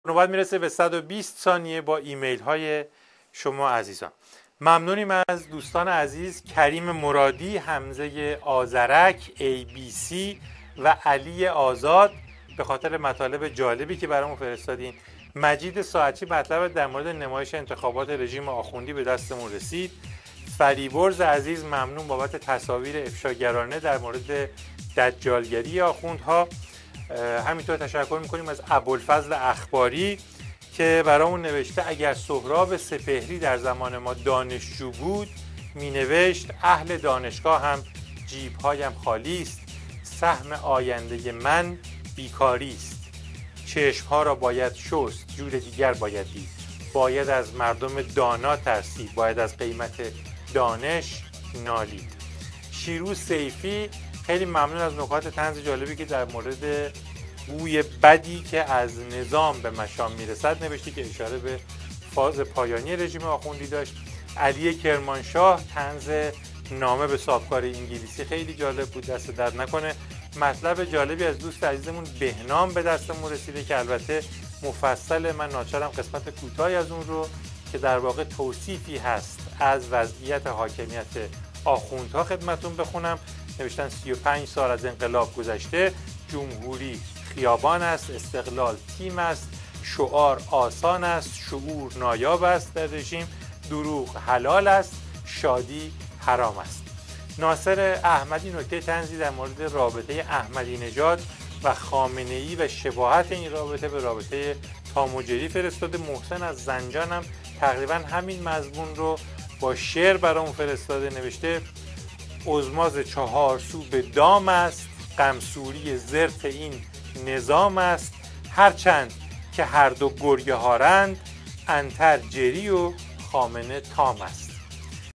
نوبت میرسه به 120 ثانیه با ایمیل های شما عزیزان. ممنونیم از دوستان عزیز کریم مرادی، حمزه آذرک، ABC و علی آزاد به خاطر مطالب جالبی که برامون فرستادین. مجید ساعتی مطلب در مورد نمایش انتخابات رژیم آخوندی به دستمون رسید. فریبرز عزیز ممنون بابت تصاویر افشاگرانه در مورد دجالگری آخوندها. همینطور تشکر میکنیم از ابوالفضل اخباری که برامون نوشته اگر سهراب سپهری در زمان ما دانشجو بود مینوشت اهل دانشگاه هم جیبهایم خالی است، سهم آینده من بیکاری است، چشمها را باید شست، جور دیگر باید دید، باید از مردم دانا ترسید، باید از قیمت دانش نالید. شیروز سیفی خیلی ممنون از نکات طنز جالبی که در مورد بوی بدی که از نظام به مشام میرسد نوشتی که اشاره به فاز پایانی رژیم آخوندی داشت. علی کرمانشاه طنز نامه به سابکار انگلیسی خیلی جالب بود، دست درد نکنه. مطلب جالبی از دوست عزیزمون بهنام به دستمون رسیده که البته مفصل، من ناچارم قسمت کوتاهی از اون رو که در واقع توصیفی هست از وضعیت حاکمیت آخوندها خدمتون بخونم. نوشتن 35 سال از انقلاب گذشته، جمهوری خیابان است، استقلال تیم است، شعار آسان است، شعور نایاب است در رژیم، دروغ حلال است، شادی حرام است. ناصر احمدی نکته طنزی در مورد رابطه احمدی نژاد و خامنه‌ای و شباهت این رابطه به رابطه تام و جری فرستاده. محسن از زنجان هم تقریبا همین مضمون رو با شعر برامون فرستاده. نوشته ازماز 4 سو به دام است، قمسوری زرت این نظام است، هرچند که هر دو گرگه هارند، انتر جری و خامنه تام است.